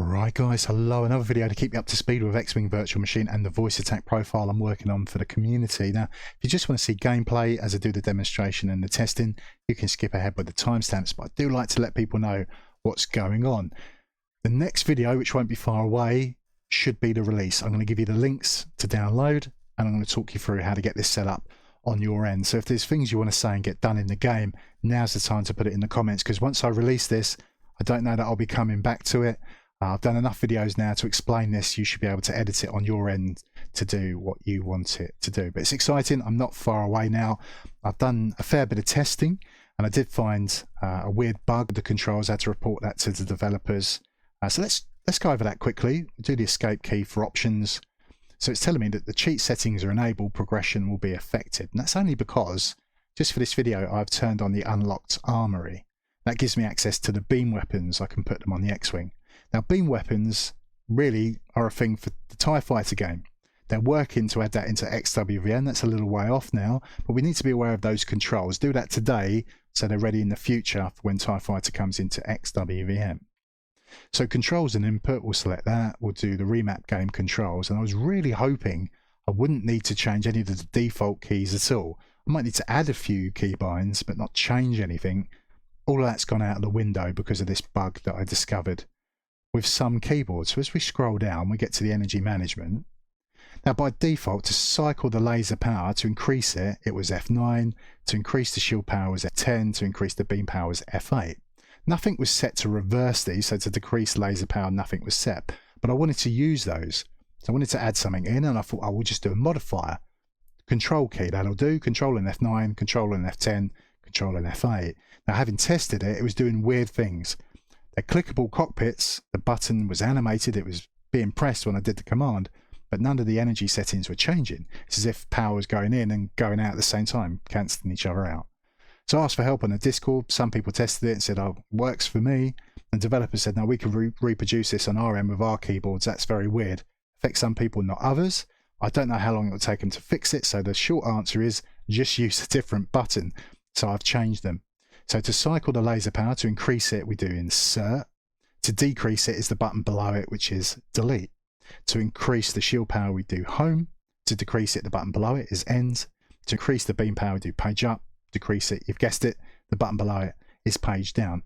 Right guys, hello, another video to keep you up to speed with X-Wing Virtual Machine and the voice attack profile I'm working on for the community. Now, if you just want to see gameplay as I do the demonstration and the testing, you can skip ahead with the timestamps, but I do like to let people know what's going on. The next video, which won't be far away, should be the release. I'm going to give you the links to download and I'm going to talk you through how to get this set up on your end. So if there's things you want to say and get done in the game, now's the time to put it in the comments, because once I release this, I don't know that I'll be coming back to it. I've done enough videos now to explain this. You should be able to edit it on your end to do what you want it to do. But it's exciting. I'm not far away now. I've done a fair bit of testing and I did find a weird bug with the controls. I had to report that to the developers. So let's go over that quickly. Do the escape key for options. So it's telling me that the cheat settings are enabled, progression will be affected. And that's only because just for this video, I've turned on the unlocked armory. That gives me access to the beam weapons. I can put them on the X-Wing. Now, beam weapons really are a thing for the TIE Fighter game. They're working to add that into XWVM. That's a little way off now, but we need to be aware of those controls. Do that today so they're ready in the future for when TIE Fighter comes into XWVM. So controls and input, we'll select that. We'll do the remap game controls. And I was really hoping I wouldn't need to change any of the default keys at all. I might need to add a few keybinds, but not change anything. All of that's gone out of the window because of this bug that I discovered with some keyboards. So as we scroll down, we get to the energy management. Now by default, to cycle the laser power, to increase it, it was F9, to increase the shield power was F10, to increase the beam power was F8. Nothing was set to reverse these, so to decrease laser power, nothing was set. But I wanted to use those. So I wanted to add something in, and I thought I will just do a modifier. Control key, that'll do, control and F9, control and F10, control and F8. Now having tested it, it was doing weird things. They're clickable cockpits, the button was animated, it was being pressed when I did the command, but none of the energy settings were changing. It's as if power was going in and going out at the same time, cancelling each other out. So I asked for help on the Discord. Some people tested it and said, oh, it works for me. And developers said, no, we can reproduce this on our end with our keyboards. That's very weird. Affects some people, not others. I don't know how long it will take them to fix it. So the short answer is just use a different button. So I've changed them. So to cycle the laser power, to increase it, we do insert. To decrease it is the button below it, which is delete. To increase the shield power, we do home. To decrease it, the button below it is end. To increase the beam power, we do page up. Decrease it, you've guessed it, the button below it is page down.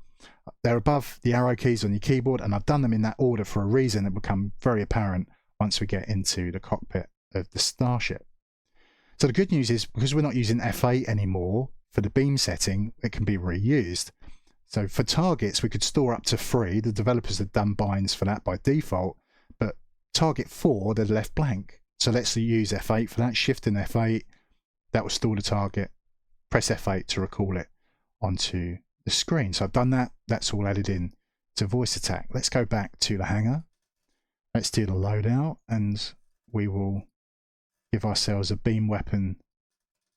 They're above the arrow keys on your keyboard, and I've done them in that order for a reason that will become very apparent once we get into the cockpit of the Starship. So the good news is, because we're not using F8 anymore, for the beam setting, it can be reused. So for targets, we could store up to 3. The developers have done binds for that by default, but target 4, they're left blank. So let's use F8 for that, shift in F8, that will store the target. Press F8 to recall it onto the screen. So I've done that, that's all added in to voice attack. Let's go back to the hangar. Let's do the loadout and we will give ourselves a beam weapon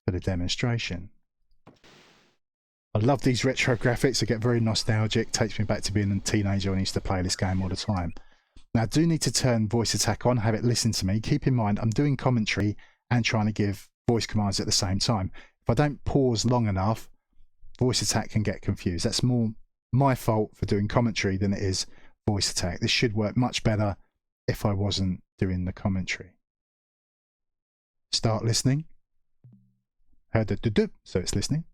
for the demonstration. I love these retro graphics. I get very nostalgic. Takes me back to being a teenager when I used to play this game all the time. Now I do need to turn voice attack on, have it listen to me. Keep in mind, I'm doing commentary and trying to give voice commands at the same time. If I don't pause long enough, voice attack can get confused. That's more my fault for doing commentary than it is voice attack. This should work much better if I wasn't doing the commentary. Start listening. Heard the do-do, so it's listening.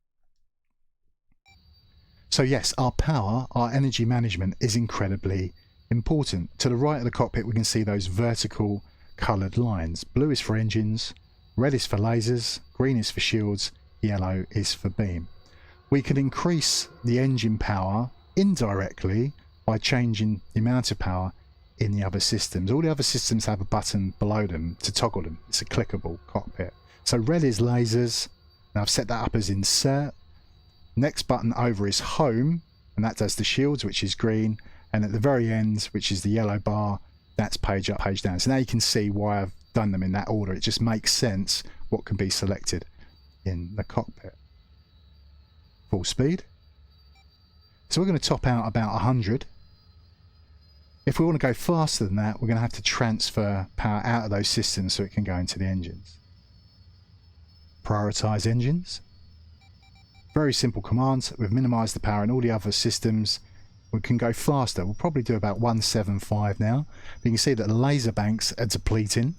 So yes, our power, our energy management is incredibly important. To the right of the cockpit, we can see those vertical coloured lines. Blue is for engines, red is for lasers, green is for shields, yellow is for beam. We can increase the engine power indirectly by changing the amount of power in the other systems. All the other systems have a button below them to toggle them. It's a clickable cockpit. So red is lasers, and I've set that up as insert. Next button over is home, and that does the shields, which is green, and at the very end, which is the yellow bar, that's page up, page down. So now you can see why I've done them in that order. It just makes sense what can be selected in the cockpit. Full speed. So we're going to top out about 100. If we want to go faster than that, we're going to have to transfer power out of those systems so it can go into the engines. Prioritize engines. Very simple commands. We've minimized the power in all the other systems. We can go faster. We'll probably do about 175 now. You can see that the laser banks are depleting,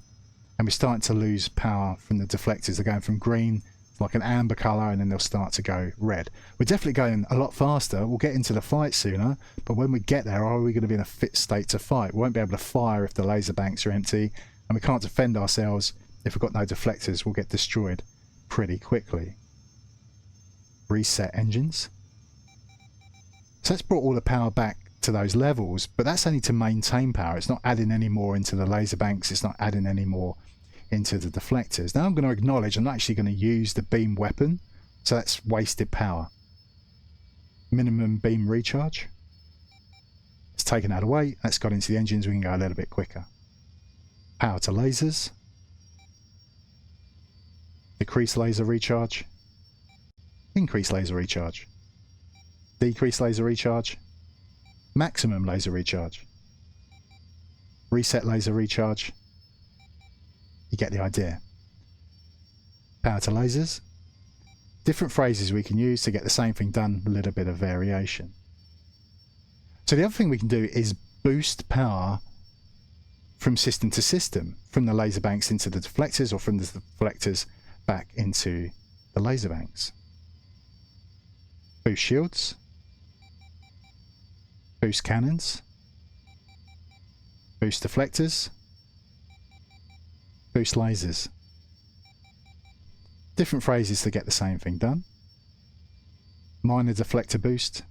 and we're starting to lose power from the deflectors. They're going from green to like an amber colour, and then they'll start to go red. We're definitely going a lot faster. We'll get into the fight sooner, but when we get there, are we going to be in a fit state to fight? We won't be able to fire if the laser banks are empty, and we can't defend ourselves if we've got no deflectors. We'll get destroyed pretty quickly. Reset engines. So that's brought all the power back to those levels, but that's only to maintain power. It's not adding any more into the laser banks. It's not adding any more into the deflectors. Now I'm going to acknowledge I'm not actually going to use the beam weapon, so that's wasted power. Minimum beam recharge. It's taken that away. That's got into the engines. We can go a little bit quicker. Power to lasers. Decrease laser recharge. Increase laser recharge. Decrease laser recharge. Maximum laser recharge. Reset laser recharge. You get the idea. Power to lasers. Different phrases we can use to get the same thing done, a little bit of variation. So the other thing we can do is boost power from system to system, from the laser banks into the deflectors, or from the deflectors back into the laser banks. Boost shields. Boost cannons. Boost deflectors. Boost lasers. Different phrases to get the same thing done. Minor deflector boost.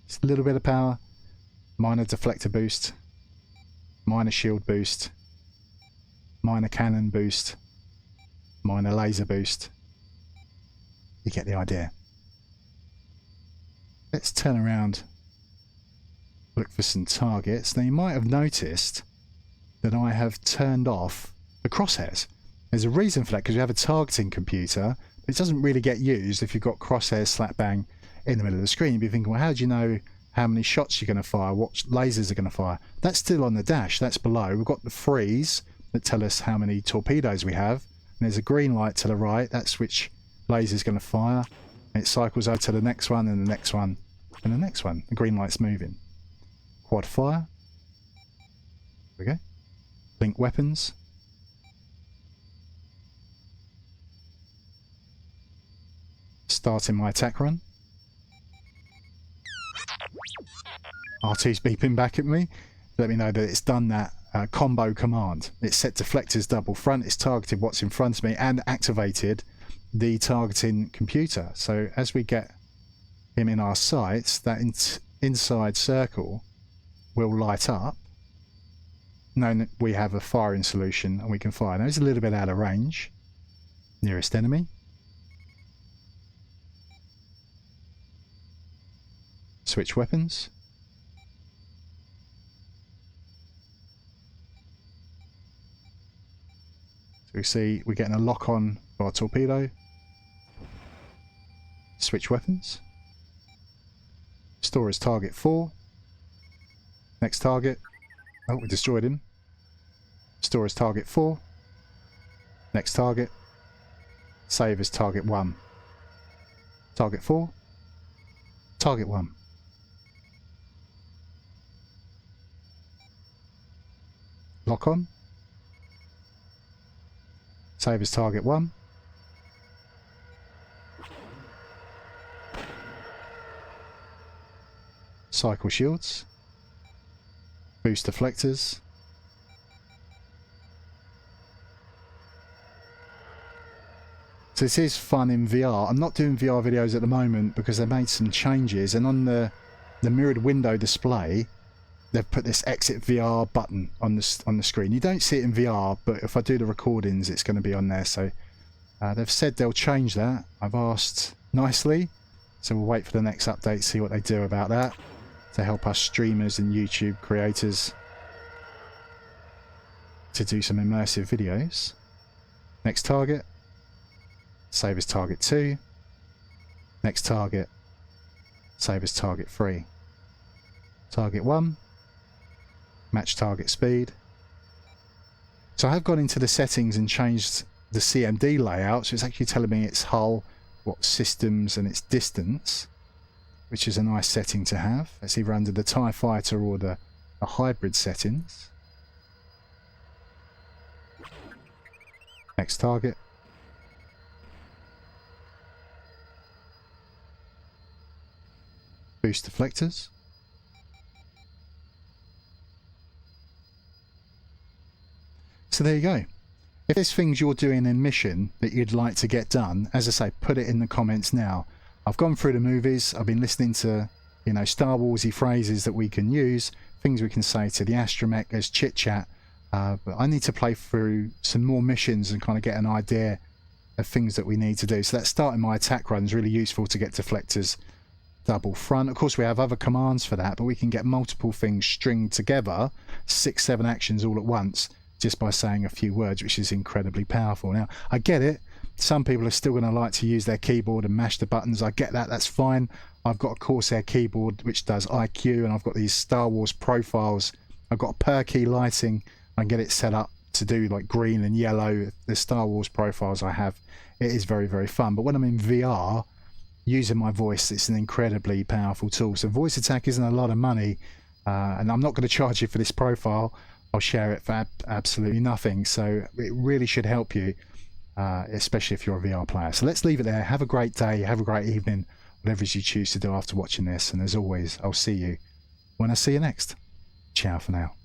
Just a little bit of power. Minor deflector boost. Minor shield boost. Minor cannon boost. Minor laser boost. You get the idea. Let's turn around, look for some targets. Now you might have noticed that I have turned off the crosshairs. There's a reason for that, because you have a targeting computer, but it doesn't really get used if you've got crosshairs slap bang in the middle of the screen. You'd be thinking, well, how do you know how many shots you're going to fire, what lasers are going to fire? That's still on the dash, that's below. We've got the freeze that tell us how many torpedoes we have, and there's a green light to the right, that's which laser is going to fire. And it cycles over to the next one, and the next one, and the next one. The green light's moving. Quad fire. There we go. Link weapons. Starting my attack run. R2's beeping back at me. Let me know that it's done that combo command. It's set deflectors double front. It's targeted what's in front of me and activated the targeting computer. So as we get him in our sights, that inside circle will light up, knowing that we have a firing solution and we can fire. Now it's a little bit out of range. Nearest enemy. Switch weapons. So we see we're getting a lock on for our torpedo. Switch weapons. Store as target 4. Next target. Oh, we destroyed him. Store as target 4. Next target. Save as target 1. Target 4. Target 1. Lock on. Save as target 1. Cycle shields. Boost deflectors. So this is fun in VR. I'm not doing VR videos at the moment because they made some changes, and on the mirrored window display they've put this exit VR button on the screen. You don't see it in VR, but if I do the recordings it's going to be on there. So they've said they'll change that. I've asked nicely, so we'll wait for the next update, see what they do about that, to help us streamers and YouTube creators to do some immersive videos. Next target. Save as target 2. Next target. Save as target 3. Target 1. Match target speed. So I have gone into the settings and changed the CMD layout, so it's actually telling me its hull, what systems and its distance. which is a nice setting to have. It's either under the TIE Fighter or the hybrid settings. Next target. Boost deflectors. So there you go. If there's things you're doing in mission that you'd like to get done, as I say, put it in the comments now. I've gone through the movies, I've been listening to, you know, Star Warsy phrases that we can use, things we can say to the astromech as chit chat, but I need to play through some more missions and kind of get an idea of things that we need to do. So that starting my attack run is really useful to get deflectors double front. Of course we have other commands for that, but we can get multiple things stringed together, 6-7 actions all at once, just by saying a few words, which is incredibly powerful. Now, I get it. Some people are still going to like to use their keyboard and mash the buttons. I get that. That's fine. I've got a Corsair keyboard which does IQ, and I've got these Star Wars profiles. I've got per key lighting. I can get it set up to do like green and yellow. The Star Wars profiles I have. It is very, very fun. But when I'm in VR, using my voice, it's an incredibly powerful tool. So voice attack isn't a lot of money, and I'm not going to charge you for this profile. I'll share it for absolutely nothing. So it really should help you, especially if you're a VR player. So let's leave it there. Have a great day. Have a great evening, whatever you choose to do after watching this. And as always, I'll see you when I see you next. Ciao for now.